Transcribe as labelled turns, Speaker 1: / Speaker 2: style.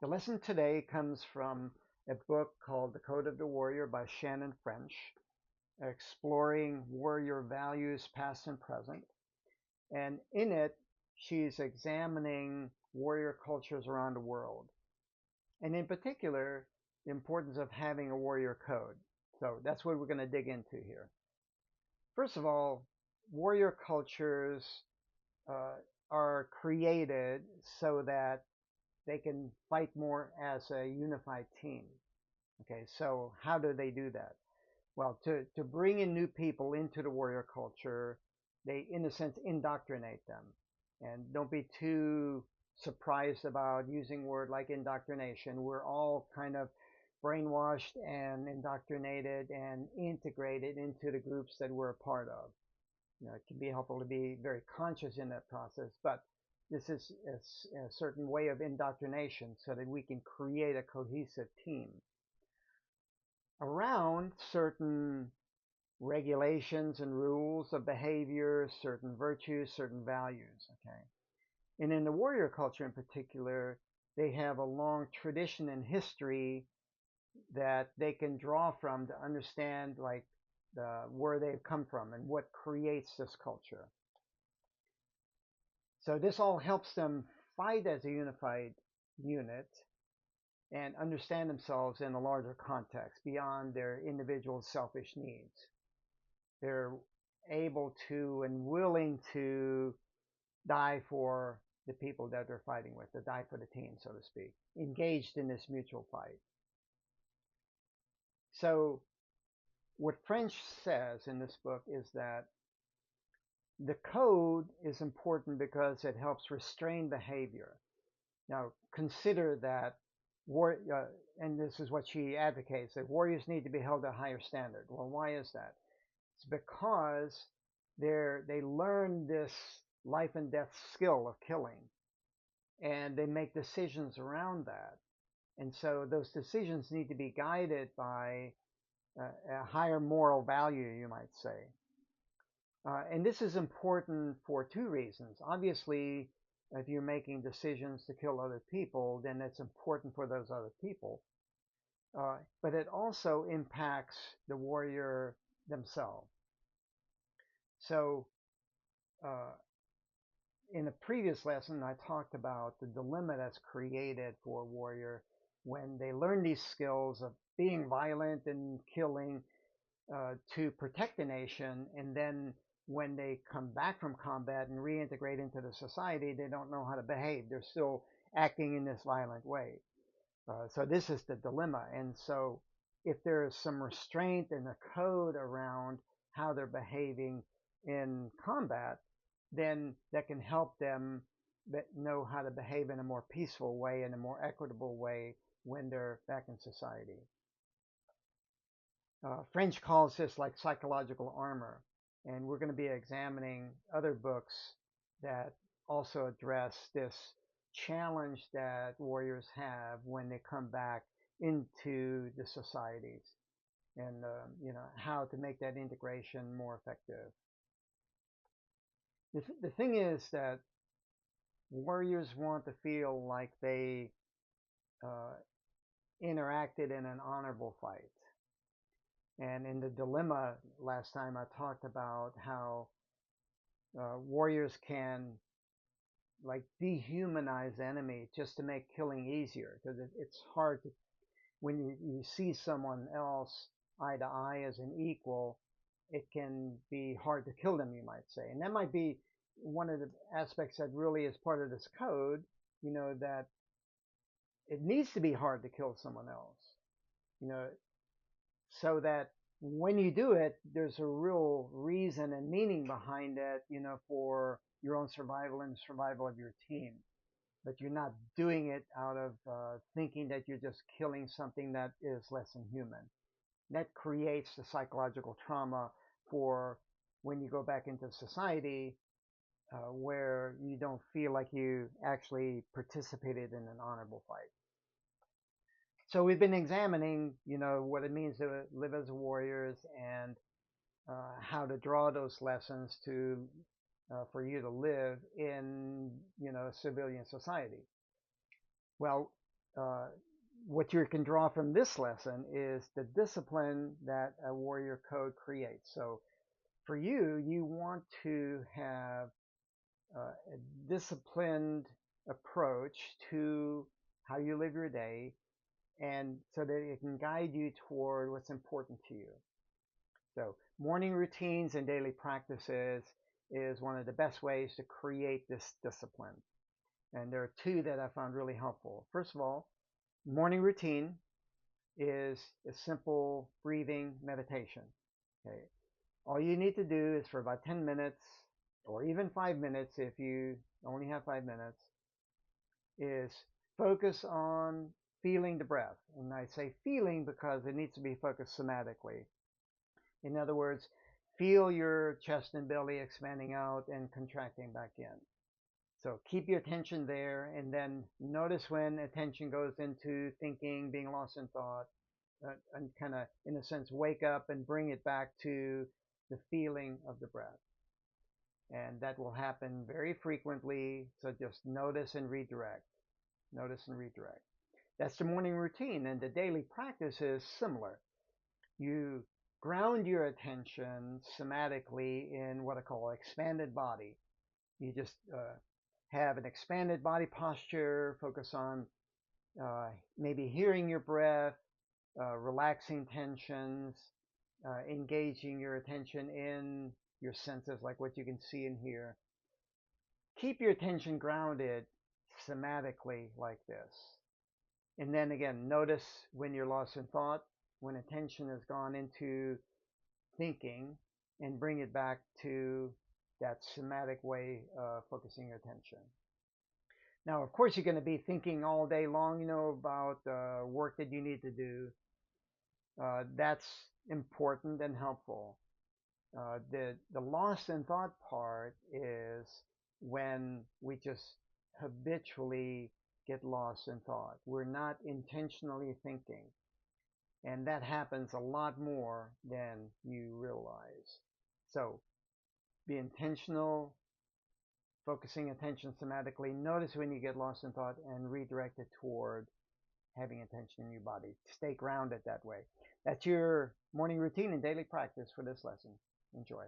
Speaker 1: The lesson today comes from a book called The Code of the Warrior by Shannon French, exploring warrior values past and present. And in it, she's examining warrior cultures around the world. And in particular, the importance of having a warrior code. So that's what we're going to dig into here. First of all, warrior cultures uh, are created so that they can fight more as a unified team. Okay, so how do they do that? Well, to bring in new people into the warrior culture, they, in a sense, indoctrinate them. And don't be too surprised about using a word like indoctrination. We're all kind of brainwashed and indoctrinated and integrated into the groups that we're a part of. It can be helpful to be very conscious in that process, but this is a certain way of indoctrination so that we can create a cohesive team around certain regulations and rules of behavior, certain virtues, certain values. Okay. And in the warrior culture in particular, they have a long tradition and history that they can draw from to understand like where they've come from and what creates this culture. So this all helps them fight as a unified unit and understand themselves in a larger context beyond their individual selfish needs. They're able to and willing to die for the people that they're fighting with, to die for the team, so to speak, engaged in this mutual fight. So what French says in this book is that the code is important because it helps restrain behavior. Now, consider that and this is what she advocates, that warriors need to be held to a higher standard. Well, why is that? It's because they learn this life and death skill of killing, and they make decisions around that. And so those decisions need to be guided by a higher moral value, you might say. And this is important for two reasons. Obviously, if you're making decisions to kill other people, then it's important for those other people. But it also impacts the warrior themselves. So, uh, in a previous lesson, I talked about the dilemma that's created for a warrior when they learn these skills of being violent and killing to protect the nation, and then when they come back from combat and reintegrate into the society, they don't know how to behave. They're still acting in this violent way. So this is the dilemma. And so if there is some restraint and a code around how they're behaving in combat, then that can help them know how to behave in a more peaceful way, in a more equitable way when they're back in society. French calls this like psychological armor, and we're going to be examining other books that also address this challenge that warriors have when they come back into the societies, and how to make that integration more effective. The thing is that warriors want to feel like they uh, interacted in an honorable fight. And in the dilemma last time, I talked about how warriors can like dehumanize the enemy just to make killing easier, because it's hard to, when you see someone else eye to eye as an equal, it can be hard to kill them, you might say. And that might be one of the aspects that really is part of this code, that it needs to be hard to kill someone else, you know, so that when you do it, there's a real reason and meaning behind it, for your own survival and the survival of your team. But you're not doing it out of thinking that you're just killing something that is less than human. That creates the psychological trauma for when you go back into society, where you don't feel like you actually participated in an honorable fight. So we've been examining, what it means to live as warriors and how to draw those lessons to for you to live in, civilian society. Well, uh, what you can draw from this lesson is the discipline that a warrior code creates. So for you, you want to have a disciplined approach to how you live your day, and so that it can guide you toward what's important to you. So morning routines and daily practices is one of the best ways to create this discipline. And there are two that I found really helpful. First of all, morning routine is a simple breathing meditation. Okay. All you need to do is for about 10 minutes or even 5 minutes, if you only have 5 minutes, is focus on feeling the breath. And I say feeling because it needs to be focused somatically. In other words, feel your chest and belly expanding out and contracting back in. So keep your attention there, and then notice when attention goes into thinking, being lost in thought, and kind of, in a sense, wake up and bring it back to the feeling of the breath. And that will happen very frequently, so just notice and redirect. Notice and redirect. That's the morning routine, and the daily practice is similar. You ground your attention somatically in what I call expanded body. You just have an expanded body posture, focus on maybe hearing your breath, relaxing tensions, engaging your attention in your senses, like what you can see and hear. Keep your attention grounded somatically like this. And then again, notice when you're lost in thought, when attention has gone into thinking, and bring it back to that somatic way of focusing your attention. Now, of course, you're going to be thinking all day long, about work that you need to do. That's important and helpful. The lost in thought part is when we just habitually get lost in thought. We're not intentionally thinking. And that happens a lot more than you realize. So be intentional, focusing attention somatically. Notice when you get lost in thought and redirect it toward having attention in your body. Stay grounded that way. That's your morning routine and daily practice for this lesson. Enjoy.